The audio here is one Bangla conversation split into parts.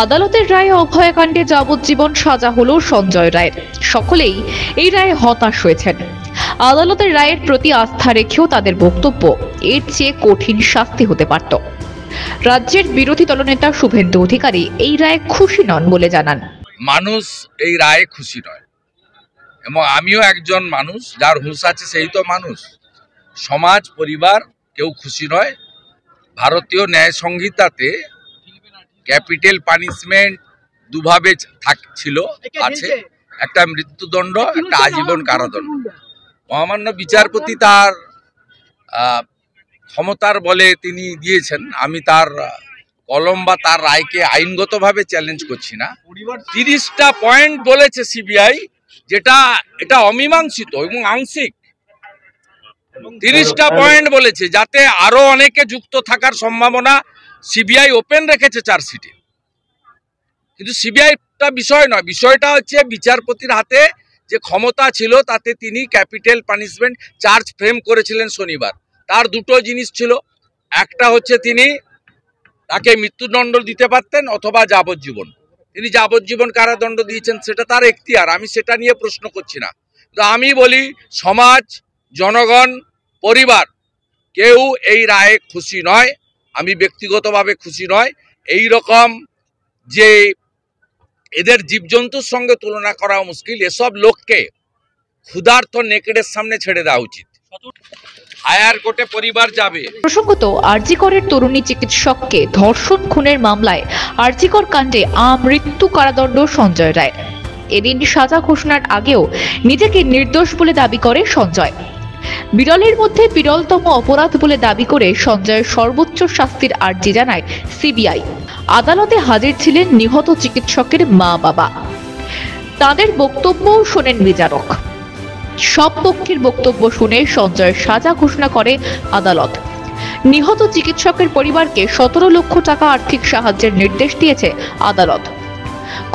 আদালতের রায়ে অভয়াকাণ্ডে যাবজ্জীবন সাজা হলো সঞ্জয় রায়ের। সকলেই এই রায়ে হতাশ হয়েছেন। আদালতের রায়ের প্রতি আস্থা রেখেও তাদের বক্তব্য, এর চেয়ে কঠিন শাস্তি হতে পারত। রাজ্যের বিরোধী দলনেতা শুভেন্দু অধিকারী এই রায়ে খুশি নন বলে জানান। মানুষ এই রায়ে খুশি নয়, এবং আমিও একজন মানুষ, যার হুঁশ আছে সেই তো মানুষ। সমাজ, পরিবার কেউ খুশি নয়। ভারতীয় ন্যায় সংহিতাতে ক্যাপিটাল পানিশমেন্ট দুভাবে ছিল, আছে, একটা মৃত্যুদণ্ড, একটা আজীবন কারাদণ্ড। মহামান্য বিচারপতি তার ক্ষমতার বলে তিনি দিয়েছেন। আমি তার কলম বা তার রায়কে আইনগতভাবে চ্যালেঞ্জ করছি না। 30টা পয়েন্ট বলেছে সিবিআই, এটা অমীমাংসিত এবং আংশিক। 30টা পয়েন্ট বলেছে, যাতে আরো অনেকে যুক্ত থাকার সম্ভাবনা সিবিআই ওপেন রেখেছে চার্জশিটে। কিন্তু সিবিআইটা বিষয় নয়, বিষয়টা হচ্ছে বিচারপতির হাতে যে ক্ষমতা ছিল তাতে তিনি ক্যাপিটাল পানিশমেন্ট চার্জ ফ্রেম করেছিলেন শনিবার। তার দুটো জিনিস ছিল, একটা হচ্ছে তিনি তাকে মৃত্যুদণ্ড দিতে পারতেন অথবা যাবজ্জীবন। তিনি যাবজ্জীবন কারাদণ্ড দিয়েছেন, সেটা তার এখতিয়ার, আমি সেটা নিয়ে প্রশ্ন করছি না। তো আমি বলি, সমাজ, জনগণ, পরিবার কেউ এই রায়ে খুশি নয়। আমি ব্যক্তিগতভাবে খুশি নয়। এই রকম যে এদের জীবজন্তুর সঙ্গে তুলনা করা মুশকিল, এসব লোককে ক্ষুধার্ত নেকড়ের সামনে ছেড়ে দেওয়া উচিত। হায়ার কোর্টে পরিবার যাবে। প্রসঙ্গত, আরজিকরের তরুণী চিকিৎসককে ধর্ষণ খুনের মামলায় আরজিকর কাণ্ডে আমৃত্যু কারাদণ্ড সঞ্জয় রায়। এদিন সাজা ঘোষণার আগেও নিজেকে নির্দোষ বলে দাবি করে সঞ্জয়। বিরলের মধ্যে বিরলতম অপরাধ বলে দাবি করে সঞ্জয়ের সর্বোচ্চ শাস্তির আর্জি জানায় সিবিআই। আদালতে হাজির ছিলেন নিহত চিকিৎসকের মা বাবা। তাদের বক্তব্য শোনেন বিচারক। সব পক্ষের বক্তব্য শুনে সঞ্জয়ের সাজা ঘোষণা করে আদালত। নিহত চিকিৎসকের পরিবারকে 17 লক্ষ টাকা আর্থিক সাহায্যের নির্দেশ দিয়েছে আদালত।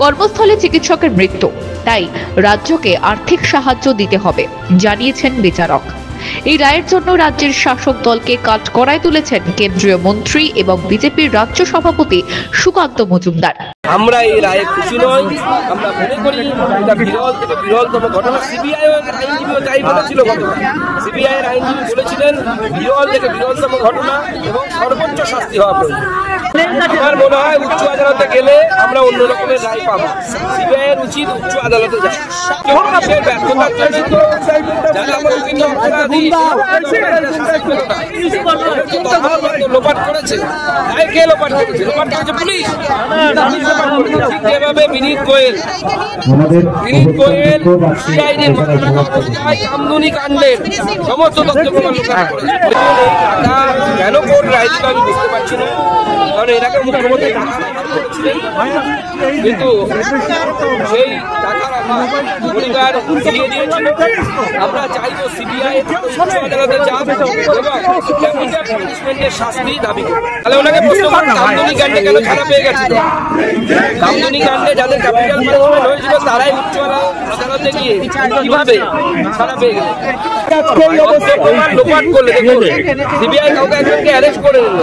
কর্মস্থলে চিকিৎসকের মৃত্যু, তাই রাজ্যকে আর্থিক সাহায্য দিতে হবে জানিয়েছেন বিচারক। এই রায়ের জন্য রাজ্যের শাসক দলকে কাঠগড়ায় তুলেছেন কেন্দ্রীয় মন্ত্রী এবং বিজেপির রাজ্য সভাপতি সুকান্ত মজুমদার। আমরা এই রায়ে খুশি নই। আমরা মনে করি এটা বিরল থেকে বিরলতম ঘটনা। সিবিআই আইনজীবীও তাই বলেছিল, সিবিআই এর আইনজীবী বলেছিলেন বিরল থেকে বিরলতম ঘটনা এবং সর্বোচ্চ শাস্তি হওয়া প্রয়োজন। আমার মনে হয় উচ্চ আদালতে গেলে আমরা অন্য রকমের রায় পাবো। সিবিআই এর উচিত উচ্চ আদালতে যাওয়া। ব্যর্থতার জন্য যারা বিভিন্ন অপরাধী লোপাট করেছে, কে লোপাট করেছে? লোপাট করেছে পুলিশ। যেভাবে বিনীত গোয়েল সিআইডির কামদুনি কাণ্ডের সমস্ত তথ্য প্রমাণ কেন কোর্ট রায় দিল আমি বুঝতে পারছি না। কারণ এর আগে মুখ্যমন্ত্রী কিন্তু সেই টাকার পরিবার ফিরিয়ে দিয়েছিল। আমরা চাইবো সিবিআই আদালতে যাক এবং পানিশমেন্টের শাস্তি দাবি করে। তাহলে ওনাকে প্রশ্ন করেন, কামদুনি কাণ্ডে কেন ছাড়া পেয়ে গেছিল? কামদুনি কাণ্ডে যাদের ক্যাপিটাল পানিশমেন্ট হয়েছিল তারাই উচ্চ আদালতে গিয়ে কিভাবে ছাড়া পেয়ে গেল? লোপাট করলে দেখুন, সিবিআই কাউকে একজনকে অ্যারেস্ট করে নিল,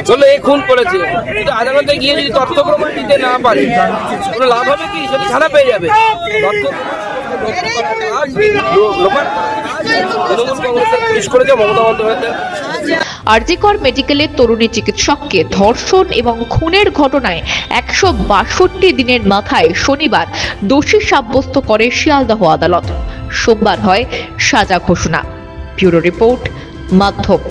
বললো এ খুন করেছে, কিন্তু আদালতে গিয়ে যদি তথ্য প্রমাণ দিতে না পারে কোনো লাভ হবে কি? সেটা ছাড়া পেয়ে যাবে। আরজিকর মেডিকেলের তরুণী চিকিৎসককে ধর্ষণ এবং খুনের ঘটনায় 162 দিনের মাথায় শনিবার দোষী সাব্যস্ত করে শিয়ালদহ আদালত। সোমবার হয় সাজা ঘোষণা। ব্যুরো রিপোর্ট, মাধ্যম।